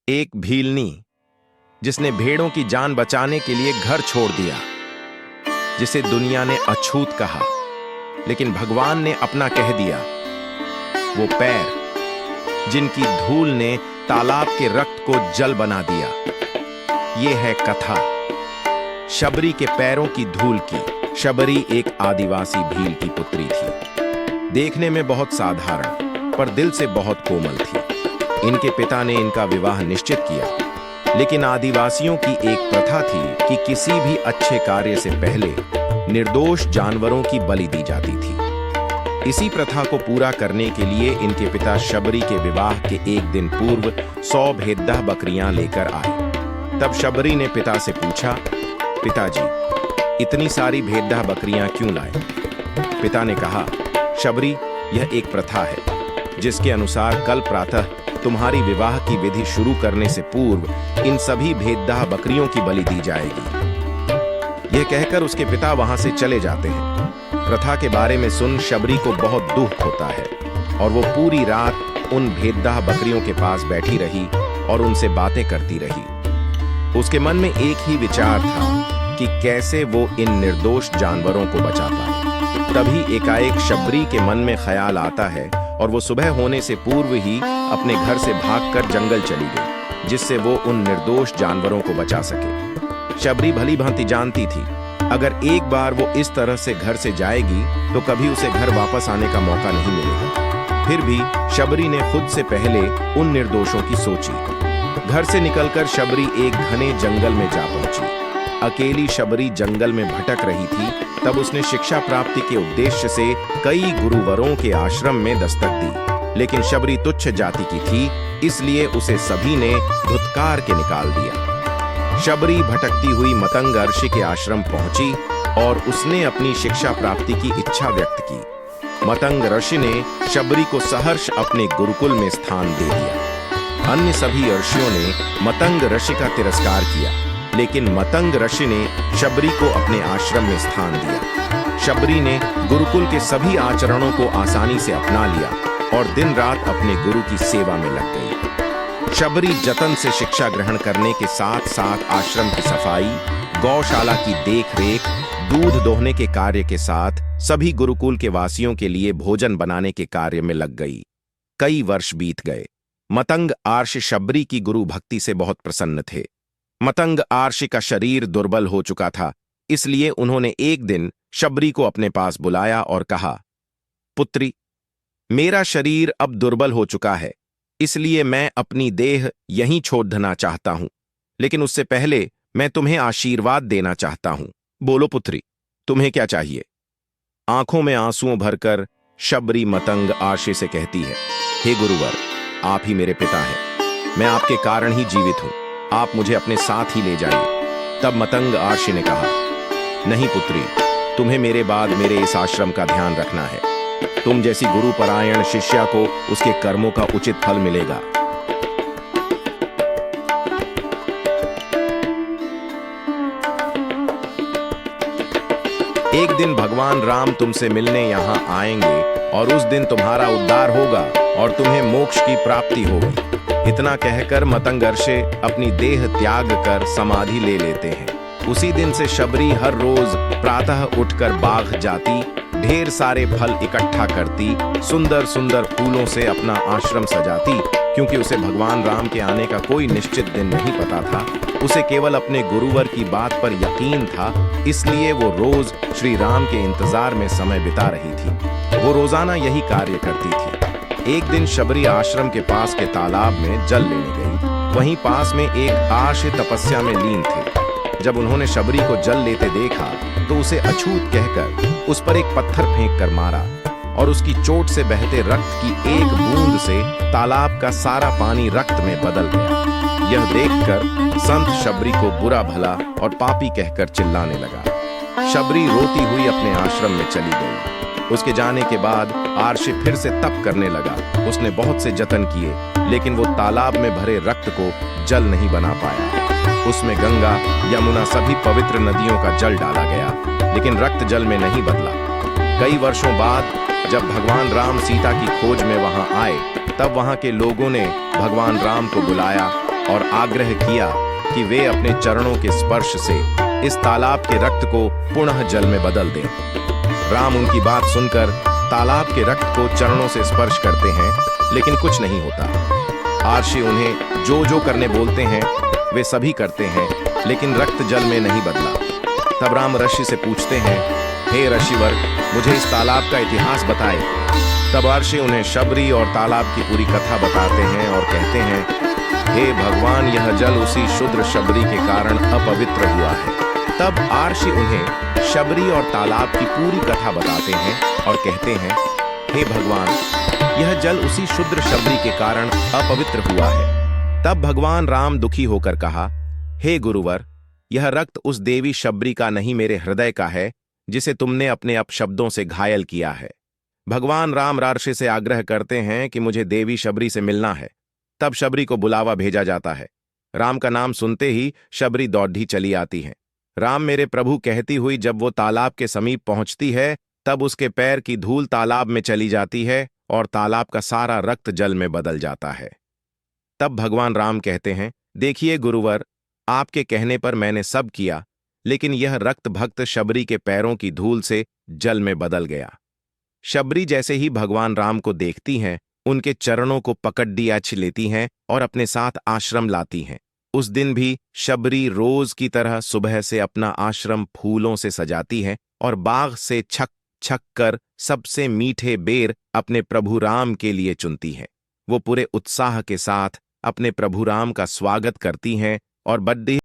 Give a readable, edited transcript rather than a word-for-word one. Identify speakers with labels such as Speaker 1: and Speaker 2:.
Speaker 1: एक भीलनी जिसने भेड़ों की जान बचाने के लिए घर छोड़ दिया, जिसे दुनिया ने अछूत कहा, लेकिन भगवान ने अपना कह दिया। वो पैर जिनकी धूल ने तालाब के रक्त को जल बना दिया। ये है कथा शबरी के पैरों की धूल की। शबरी एक आदिवासी भील की पुत्री थी। देखने में बहुत साधारण पर दिल से बहुत कोमल थी। इनके पिता ने इनका विवाह निश्चित किया, लेकिन आदिवासियों की एक प्रथा थी कि किसी भी अच्छे कार्य से पहले निर्दोष जानवरों की बलि दी जाती थी। इसी प्रथा को पूरा करने के लिए इनके पिता शबरी के विवाह के एक दिन पूर्व 100 भेद्दा बकरियां लेकर आए। तब शबरी ने पिता से पूछा, पिताजी, इतनी सारी भेद्दा बकरियां क्यों लाए? पिता ने कहा, शबरी, यह एक प्रथा है जिसके अनुसार कल प्रातः तुम्हारी विवाह की विधि शुरू करने से पूर्व इन सभी भेद्दा बकरियों की बलि दी जाएगी। यह कहकर उसके पिता वहां से चले जाते हैं। प्रथा के बारे में सुन शबरी को बहुत दुख होता है और वो पूरी रात उन भेद्दा बकरियों के पास बैठी रही और उनसे बातें करती रही। उसके मन में एक ही विचार था कि कैसे वो इन निर्दोष जानवरों को बचा पाए। तभी एकाएक शबरी के मन में ख्याल आता है और वो सुबह होने से पूर्व ही अपने घर से भागकर जंगल चली गई, जिससे वो उन निर्दोष जानवरों को बचा सके। शबरी भली भांति जानती थी, अगर एक बार वो इस तरह से घर से जाएगी तो कभी उसे घर वापस आने का मौका नहीं मिलेगा। फिर भी शबरी ने खुद से पहले उन निर्दोषों की सोची। घर से निकलकर शबरी एक घने जंगल में जा पहुंची। अकेली शबरी जंगल में भटक रही थी, तब उसने शिक्षा प्राप्ति के उद्देश्य से कई गुरुवरों के आश्रम में दस्तक दी, लेकिन शबरी तुच्छ जाति की थी, इसलिए उसे सभी ने धुतकार के निकाल दिया। शबरी भटकती हुई मतंग ऋषि के आश्रम पहुंची और उसने अपनी शिक्षा प्राप्ति की इच्छा व्यक्त की। मतंग ऋषि ने शबरी को सहर्ष अपने गुरुकुल में स्थान दे दिया। अन्य सभी ऋषियों ने मतंग ऋषि का तिरस्कार किया, लेकिन मतंग ऋषि ने शबरी को अपने आश्रम में स्थान दिया। शबरी ने गुरुकुल के सभी आचरणों को आसानी से अपना लिया और दिन रात अपने गुरु की सेवा में लग गई। शबरी जतन से शिक्षा ग्रहण करने के साथ साथ आश्रम की सफाई, गौशाला की देखरेख, दूध दोहने के कार्य के साथ सभी गुरुकुल के वासियों के लिए भोजन बनाने के कार्य में लग गई। कई वर्ष बीत गए। मतंग आर्ष शबरी की गुरु भक्ति से बहुत प्रसन्न थे। मतंग आर्षि का शरीर दुर्बल हो चुका था, इसलिए उन्होंने एक दिन शबरी को अपने पास बुलाया और कहा, पुत्री, मेरा शरीर अब दुर्बल हो चुका है, इसलिए मैं अपनी देह यहीं छोड़ देना चाहता हूं, लेकिन उससे पहले मैं तुम्हें आशीर्वाद देना चाहता हूं। बोलो पुत्री, तुम्हें क्या चाहिए? आंखों में आंसुओं भरकर शबरी मतंग आर्षि से कहती है, हे गुरुवर, आप ही मेरे पिता हैं, मैं आपके कारण ही जीवित हूं, आप मुझे अपने साथ ही ले जाइए। तब मतंग आर्षि ने कहा, नहीं पुत्री, तुम्हें मेरे बाद मेरे इस आश्रम का ध्यान रखना है। तुम जैसी गुरुपरायण शिष्या को उसके कर्मों का उचित फल मिलेगा। एक दिन भगवान राम तुमसे मिलने यहाँ आएंगे और उस दिन तुम्हारा उद्धार होगा और तुम्हें मोक्ष की प्राप्ति होगी। इतना कहकर मतंग ऋषि अपनी देह त्याग कर समाधि ले लेते हैं। उसी दिन से शबरी हर रोज प्रातः उठकर बाग जाती, ढेर सारे फल इकट्ठा करती, सुंदर सुंदर फूलों से अपना आश्रम सजाती। क्योंकि उसे भगवान राम के आने का कोई निश्चित दिन नहीं पता था, उसे केवल अपने गुरुवर की बात पर यकीन था, इसलिए वो रोज श्री राम के इंतजार में समय बिता रही थी। वो रोजाना यही कार्य करती थी। एक दिन शबरी आश्रम के पास के तालाब में जल लेने गई। वहीं पास में एक आर्ष तपस्या में लीन थे। जब उन्होंने शबरी को जल लेते देखा तो उसे अछूत कहकर उस पर एक पत्थर फेंक कर मारा और उसकी चोट से बहते रक्त की एक बूंद से तालाब का सारा पानी रक्त में बदल गया। यह देखकर संत शबरी को बुरा भला और पापी कहकर चिल्लाने लगा। शबरी रोती हुई अपने आश्रम में चली गई। उसके जाने के बाद आर्षि फिर से तप करने लगा। उसने बहुत से जतन किए, लेकिन वो तालाब में भरे रक्त को जल नहीं बना पाया। उसमें गंगा, यमुना सभी पवित्र नदियों का जल डाला गया, लेकिन रक्त जल में नहीं बदला। कई वर्षों बाद जब भगवान राम सीता की खोज में वहां आए, तब वहां के लोगों ने भगवान राम को बुलाया और आग्रह किया कि वे अपने चरणों के स्पर्श से इस तालाब के रक्त को पुनः जल में बदल दें। राम उनकी बात सुनकर तालाब के रक्त को चरणों से स्पर्श करते हैं, लेकिन कुछ नहीं होता। आर्षि उन्हें जो जो करने बोलते हैं वे सभी करते हैं, लेकिन रक्त जल में नहीं बदला। तब राम ऋषि से पूछते हैं, हे ऋषिवर, मुझे इस तालाब का इतिहास बताएं। तब आर्षि उन्हें शबरी और तालाब की पूरी कथा बताते हैं और कहते हैं, हे भगवान, यह जल उसी शूद्र शबरी के कारण अपवित्र हुआ है। तब आर्षि उन्हें शबरी और तालाब की पूरी कथा बताते हैं और कहते हैं, हे भगवान, यह जल उसी शूद्र शबरी के कारण अपवित्र हुआ है। तब भगवान राम दुखी होकर कहा, हे गुरुवर, यह रक्त उस देवी शबरी का नहीं, मेरे हृदय का है, जिसे तुमने अपने अपशब्दों से घायल किया है। भगवान राम रार्षि से आग्रह करते हैं कि मुझे देवी शबरी से मिलना है। तब शबरी को बुलावा भेजा जाता है। राम का नाम सुनते ही शबरी दौड़ी चली आती है। राम मेरे प्रभु कहती हुई जब वो तालाब के समीप पहुंचती है, तब उसके पैर की धूल तालाब में चली जाती है और तालाब का सारा रक्त जल में बदल जाता है। तब भगवान राम कहते हैं, देखिए गुरुवर, आपके कहने पर मैंने सब किया, लेकिन यह रक्त भक्त शबरी के पैरों की धूल से जल में बदल गया। शबरी जैसे ही भगवान राम को देखती हैं, उनके चरणों को पकड़ दियाच लेती हैं और अपने साथ आश्रम लाती हैं। उस दिन भी शबरी रोज की तरह सुबह से अपना आश्रम फूलों से सजाती है और बाग से छक छक कर सबसे मीठे बेर अपने प्रभु राम के लिए चुनती है। वो पूरे उत्साह के साथ अपने प्रभु राम का स्वागत करती हैं और बड्डे